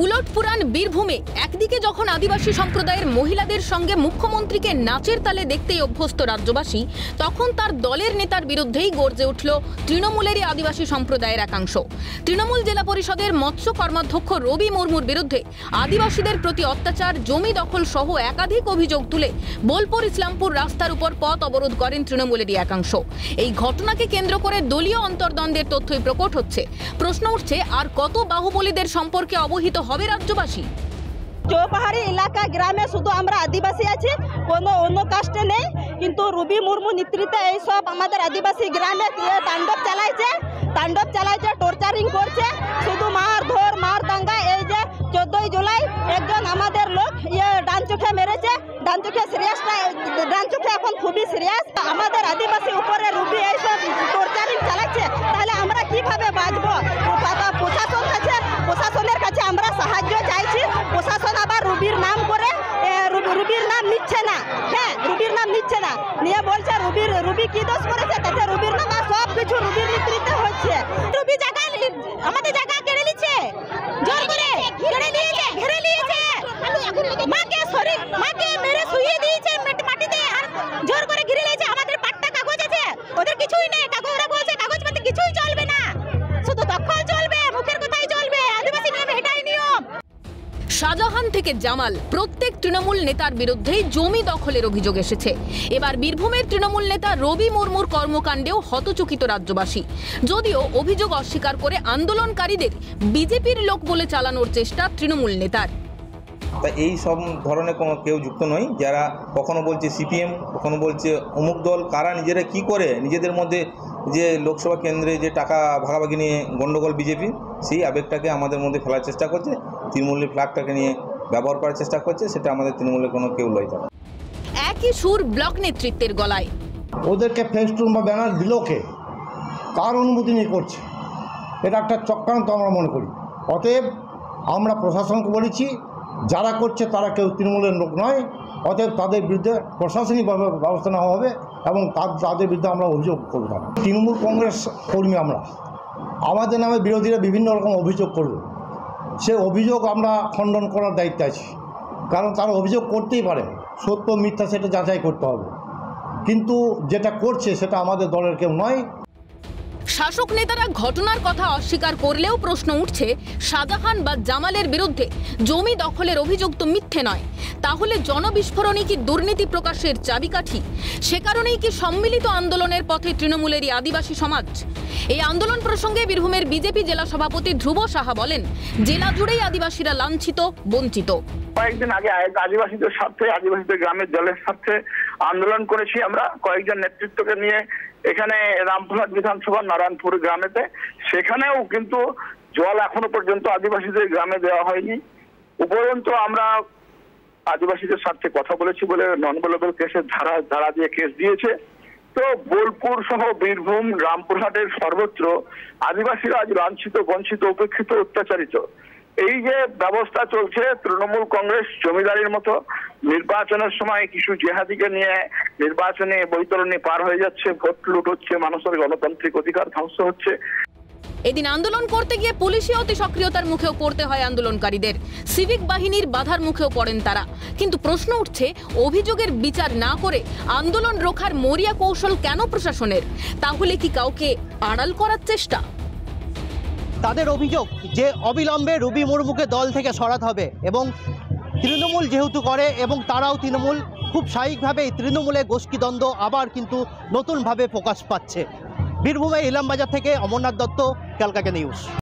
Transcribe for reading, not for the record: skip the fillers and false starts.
উলটপুরান বীরভূমে একদিকে যখন আদিবাসী সম্প্রদায়ের মহিলাদের সঙ্গে মুখ্যমন্ত্রীকে নাচের তালে দেখতেই অভ্যস্ত রাজ্যবাসী, তখন তার দলের নেতার বিরুদ্ধেই গর্জে উঠল তৃণমূলেরই আদিবাসী সম্প্রদায়ের একাংশ। তৃণমূল জেলা পরিষদের মৎস্য কর্মাধ্যক্ষ রবি মুর্মুর বিরুদ্ধে আদিবাসীদের প্রতি অত্যাচার, জমি দখল সহ একাধিক অভিযোগ তুলে বোলপুর ইসলামপুর রাস্তার উপর পথ অবরোধ করেন তৃণমূলেরই একাংশ। এই ঘটনাকে কেন্দ্র করে দলীয় অন্তর্দ্বন্দ্বের তথ্যই প্রকট হচ্ছে। প্রশ্ন উঠছে, আর কত বাহুবলীদের সম্পর্কে অবহিত হবে রাজ্যবাসী? চৌপাহাড়ি এলাকা গ্রামে শুধু আমরা আদিবাসী আছি, কোনো অন্য কাস্টে নেই। কিন্তু রবি মুর্মু নেতৃত্বে এইসব আমাদের আদিবাসী গ্রামে তাণ্ডব চালাইছে, টর্চারিং করছে, শুধু মার ধর মার দাঙ্গা। এই যে 14 জুলাই একজন আমাদের লোক ডান চোখে মেরেছে, ডান চোখে সিরিয়াসটা, ডান চোখে এখন খুবই সিরিয়াস। আমাদের আদিবাসী উপরে রবি এইসব টর্চারিং চালাচ্ছে, তাহলে আমরা কিভাবে বাঁচবো? প্রশাসনের কাছে আমরা সাহায্য চাইছি। প্রশাসন আবার রুবির নাম করে রুবির নাম নিচ্ছে না। হ্যাঁ, রুবির নাম নিচ্ছে না, নিয়ে বলছে রুবি কি দোষ করেছে, তাতে রুবির নাম আর সব কিছু রুবির নেতৃত্বে হচ্ছে। রুবি জায়গা আমাদের জায়গা কেড়ে নিচ্ছে, জোর করে ঘিরে নিয়েছে, মাকে মেরে শুইয়ে দিয়েছে মাটিতে, আর জোর করে ঘিরে নিয়েছে। আমাদের পাট্টা কাগজ আছে, ওদের কিছুই নেই। ওরা বলছে কাগজপাতি কিছুই চলবে না, শুধু দখল চলবে, মুখের কথাই চলবে। আদিবাসী নিয়ম, এটাই নিয়ম। শাহজাহান থেকে জামাল প্রত্যেক তৃণমূল নেতার বিরুদ্ধেই জমি দখলের অভিযোগ এসেছে। এবার বীরভূমের তৃণমূল নেতা রবি মুর্মুর কর্মকাণ্ডেও হতচকিত রাজ্যবাসী। যদিও অভিযোগ অস্বীকার করে আন্দোলনকারীদের বিজেপির লোক বলে চালানোর চেষ্টা তৃণমূল নেতার। তা এই সব ধরনের কোনো কেউ যুক্ত নয়, যারা কখনো বলছে সিপিএম, কখনো বলছে অমুক দল, কারা নিজেরা কি করে নিজেদের মধ্যে যে লোকসভা কেন্দ্রে যে টাকা ভাগাভাগি নিয়ে গণ্ডগোল বিজেপি, সেই আবেগটাকে আমাদের মধ্যে ফেলার চেষ্টা করছে, তৃণমূলের ফ্ল্যাগটাকে নিয়ে ব্যবহার করার চেষ্টা করছে। সেটা আমাদের তৃণমূলের কোনো কেউ লয়। একই সুর ব্লক নেতৃত্বের গলায়। ওদেরকে ফেস্টুন বা ব্যানার দিল কে? কার অনুমতি নিয়ে করছে? এটা একটা চক্রান্ত আমরা মনে করি। অতএব আমরা প্রশাসনকে বলেছি, যারা করছে তারা কেউ তৃণমূলের লোক নয়। অতএব তাদের বিরুদ্ধে প্রশাসনিক ব্যবস্থা নেওয়া হবে এবং তাদের বিরুদ্ধে আমরা অভিযোগ করব না। তৃণমূল কংগ্রেস কর্মী আমরা, আমাদের নামে বিরোধীরা বিভিন্ন রকম অভিযোগ করবে, সে অভিযোগ আমরা খণ্ডন করার দায়িত্বে আছি। কারণ তারা অভিযোগ করতেই পারে, সত্য মিথ্যা সেটা যাচাই করতে হবে, কিন্তু যেটা করছে সেটা আমাদের দলের কেউ নয়। শাসক নেতারা ঘটনার কথা অস্বীকার করলেও প্রশ্ন উঠছে, শাহজাহান বা জামালের বিরুদ্ধে জমি দখলের অভিযোগ তো মিথ্যে নয়, তাহলে জনবিস্ফোরণই কি দুর্নীতি প্রকাশের চাবিকাঠি? সে কারণেই কি সম্মিলিত আন্দোলনের পথে তৃণমূলেরই আদিবাসী সমাজ? এই আন্দোলন প্রসঙ্গে বীরভূমের বিজেপি জেলা সভাপতি ধ্রুব সাহা বলেন, জেলা জুড়েই আদিবাসীরা লাঞ্ছিত, বঞ্চিত। কয়েকদিন আগে আদিবাসীদের স্বার্থে, আদিবাসীদের গ্রামের জলের স্বার্থে আন্দোলন করেছি আমরা কয়েকজন নেতৃত্বকে নিয়ে এখানে রামপুরহাট বিধানসভা নারায়ণপুর গ্রামেতে। সেখানেও কিন্তু জল এখনো পর্যন্ত আদিবাসীদের গ্রামে দেওয়া হয়নি। উপরন্তু আমরা আদিবাসীদের স্বার্থে কথা বলেছি বলে নন বেলেবল কেসের ধারা দিয়ে কেস দিয়েছে। তো বোলপুর সহ বীরভূম, রামপুরহাটের সর্বত্র আদিবাসীরা আজ লাঞ্ছিত, বঞ্চিত, উপেক্ষিত, অত্যাচারিত। এই যে ব্যবস্থা চলছে, তৃণমূল কংগ্রেস জমিদারির মতো নির্বাচনের সময় কিছু জেহাদিকে নিয়ে নির্বাচনে বৈতরণী পার হয়ে যাচ্ছে, ভোট লুট হচ্ছে, মানুষের গণতান্ত্রিক অধিকার ধ্বংস হচ্ছে। এদিন আন্দোলন করতে গিয়ে পুলিশি অতি সক্রিয়তার মুখেও পড়তে হয় আন্দোলনকারীদের, সিভিক বাহিনীর বাধার মুখেও পড়েন তারা। কিন্তু প্রশ্ন উঠছে, অভিযোগের বিচার না করে আন্দোলন রোখার মরিয়া কৌশল কেন প্রশাসনের? তাহলে কি কাউকে আড়াল করার চেষ্টা? তাদের অভিযোগ যে অবিলম্বে রবি মুর্মুকে দল থেকে সরাতে হবে, এবং তৃণমূল যেহেতু করে এবং তারাও তৃণমূল, খুব স্বাভাবিকভাবে তৃণমূলে গোষ্ঠীদ্বন্দ্ব আবার কিন্তু নতুনভাবে প্রকাশ পাচ্ছে। বীরভূমে ইলামবাজার থেকে অমরনাথ দত্ত, ক্যালকাটা নিউজ।